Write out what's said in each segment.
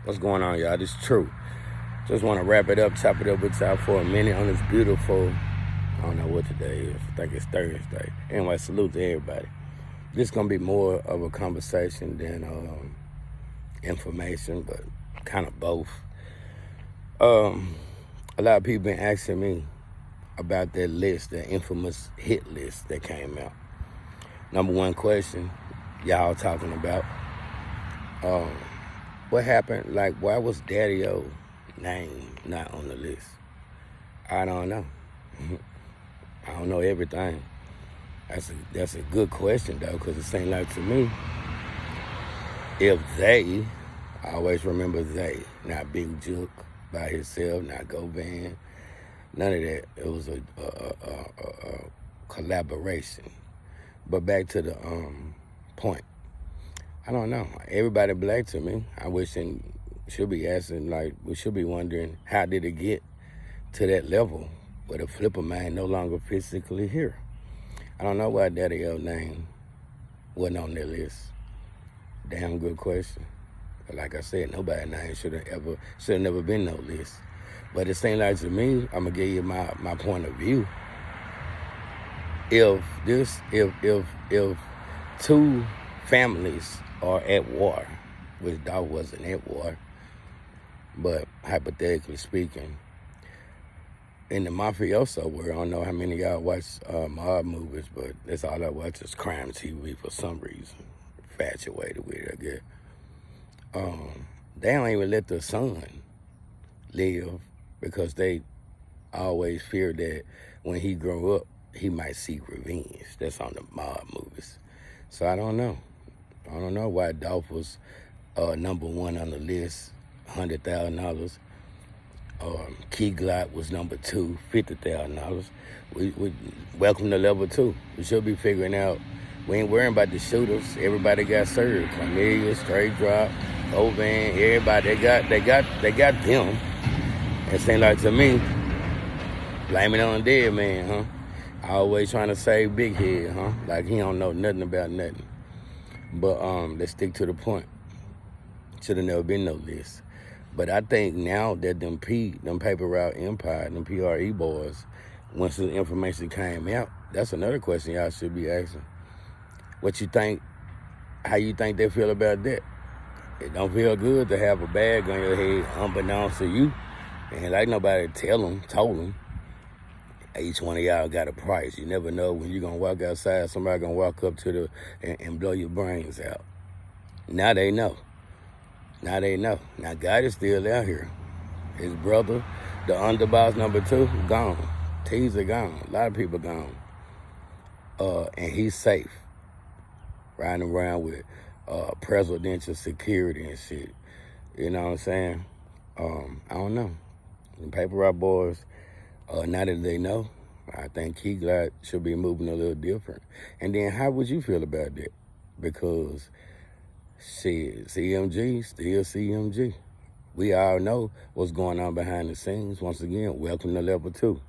What's going on, y'all? This is True. Just want to wrap it up, chop it up with y'all for a minute on this beautiful, I don't know what today is. I think it's Thursday. Anyway, salute to everybody. This is going to be more of a conversation than information, but kind of both. A lot of people been asking me about that list, that infamous hit list that came out. Number one question, y'all talking about, what happened? Like, why was Daddio name not on the list? I don't know. I don't know everything. That's a good question, though, because it seemed like to me, if they, I always remember they, not Big Juke by himself, not Go Van, none of that. It was a collaboration. But back to the point. I don't know. Everybody black to me. I wish and should be asking, like, we should be wondering, how did it get to that level where the flipper man no longer physically here? I don't know why Daddio name wasn't on their list. Damn good question. But like I said, nobody's name should have never been no list. But it seems like to me, I'm gonna give you my point of view. If two families are at war, which Dolph wasn't at war, but hypothetically speaking, in the mafioso world, I don't know how many of y'all watch mob movies, but that's all I watch is crime TV for some reason. Infatuated with it, I guess. They don't even let the son live because they always fear that when he grow up, he might seek revenge. That's on the mob movies. So I don't know. I don't know why Dolph was number one on the list, $100,000. Key Glock was number two, $50,000. We welcome to level two. We should be figuring out. We ain't worrying about the shooters. Everybody got served. Cornelius, Straight Drop, Ovan, everybody. They got them. It seems like to me, blame it on the dead man, huh? Always trying to save Big Head, huh? Like he don't know nothing about nothing. But let's stick to the point. Should have never been no list. But I think now that them Paper Route Empire, them PRE boys, once the information came out, that's another question y'all should be asking. What you think, how you think they feel about that? It don't feel good to have a bag on your head unbeknownst to you. And like nobody told them. Each one of y'all got a price. You never know when you're going to walk outside, somebody going to walk up to and blow your brains out. Now they know. Now they know. Now God is still out here. His brother, the underboss number 2, gone. T's are gone. A lot of people gone. And he's safe. Riding around with presidential security and shit. You know what I'm saying? I don't know. The Paper Route boys, now that they know, I think Key Glock should be moving a little different. And then how would you feel about that? Because shit, CMG, still CMG. We all know what's going on behind the scenes. Once again, welcome to level 2.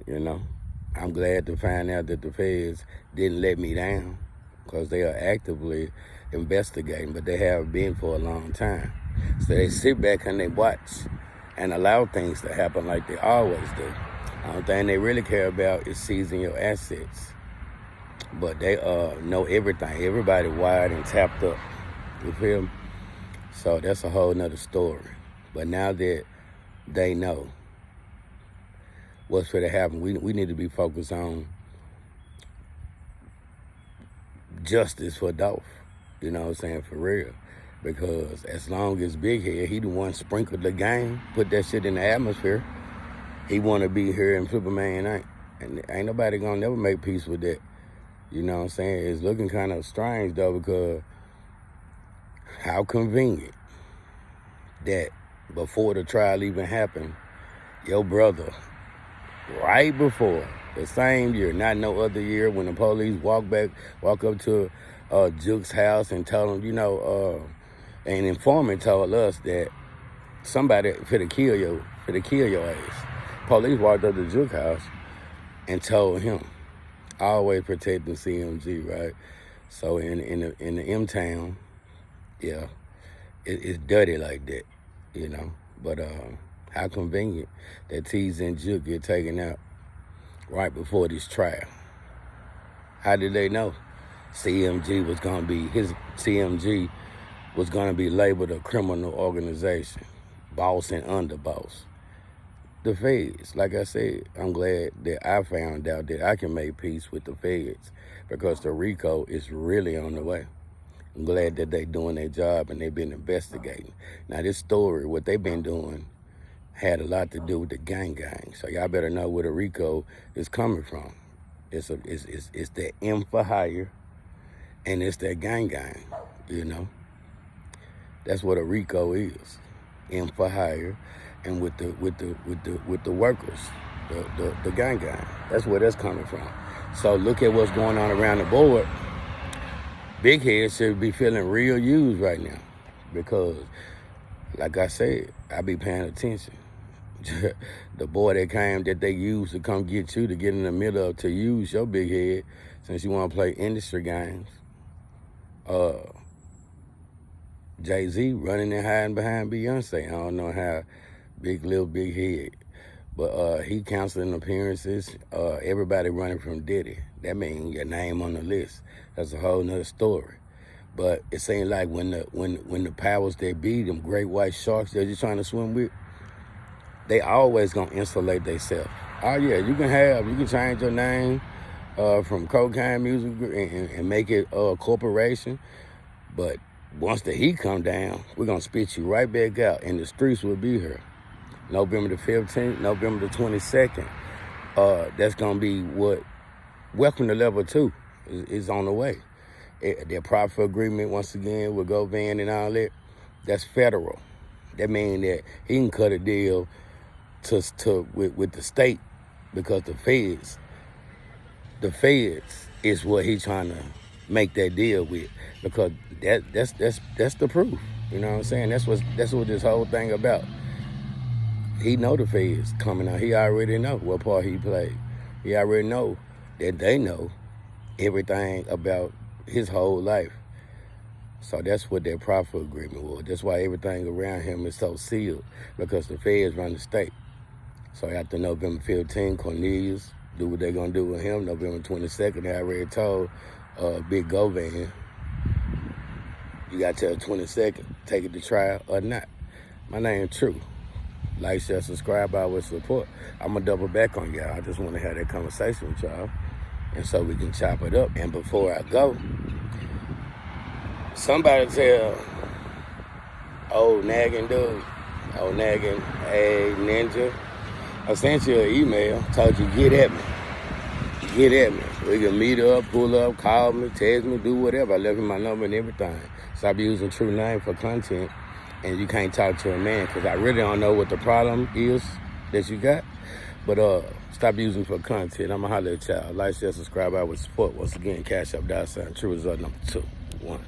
You know, I'm glad to find out that the feds didn't let me down because they are actively investigating, but they have been for a long time. So they sit back and they watch and allow things to happen like they always do. The only thing they really care about is seizing your assets. But they know everything. Everybody wired and tapped up. You feel me? So that's a whole nother story. But now that they know what's going to happen, we need to be focused on justice for Dolph. You know what I'm saying? For real. Because as long as Big Head, he the one sprinkled the game, put that shit in the atmosphere, he want to be here and Flipper Man ain't. And ain't nobody gonna never make peace with that. You know what I'm saying? It's looking kind of strange, though, because how convenient that before the trial even happened, your brother, right before, the same year, not no other year, when the police walk up to Juke's house and told him, you know, an informant told us that somebody finna kill your ass. Police walked up to Juke's house and told him, always protect the CMG, right? So in the M-Town, yeah, it's dirty like that, you know. But how convenient that T's and Juke get taken out right before this trial. How did they know CMG was gonna be labeled a criminal organization, boss and underboss? The feds, like I said, I'm glad that I found out that I can make peace with the feds because the RICO is really on the way. I'm glad that they doing their job and they've been investigating. Now this story, what they've been doing, had a lot to do with the gang. So y'all better know where the RICO is coming from. It's that M for hire, and it's that gang, you know. That's what a RICO is, M for hire, and with the workers, the gang. That's where that's coming from. So look at what's going on around the board. Big head should be feeling real used right now because, like I said, I be paying attention. The boy that they use to come get you, to get in the middle of, to use your big head since you want to play industry games. Jay-Z running and hiding behind Beyonce. I don't know how big head. But he canceling appearances. Everybody running from Diddy. That means your name on the list. That's a whole nother story. But it seems like when the powers that be, them great white sharks that you're trying to swim with, they always gonna insulate themselves. Oh yeah, you can change your name from Cocaine Music and make it a corporation. But once the heat come down, we're gonna spit you right back out, and the streets will be here. November the 15th, November the 22nd. That's gonna be what Welcome to Level 2 is on the way. Their profit agreement, once again, with GoVan and all that, that's federal. That means that he can cut a deal with the state because the feds is what he's trying to make that deal with, because that's the proof. You know what I'm saying? That's what this whole thing about. He know the feds coming out. He already know what part he played. He already know that they know everything about his whole life. So that's what their profit agreement was. That's why everything around him is so sealed, because the feds run the state. So after November 15th, Cornelius, do what they're going to do with him. November 22nd, they already told Big GoVan, you got till the 22nd, take it to trial or not. My name True. Like, share, subscribe, I would support. I'm going to double back on y'all. I just want to have that conversation with y'all, and so we can chop it up. And before I go, somebody tell old nagging dude, hey, Ninja, I sent you an email, told you get at me. We can meet up, pull up, call me, text me, do whatever. I left him my number and everything. Stop using true name for content, and you can't talk to a man, because I really don't know what the problem is that you got. But stop using for content. I'm going to holler at y'all. Like, share, subscribe, I would support. Once again, Cash App, $, True Result number 2. 1.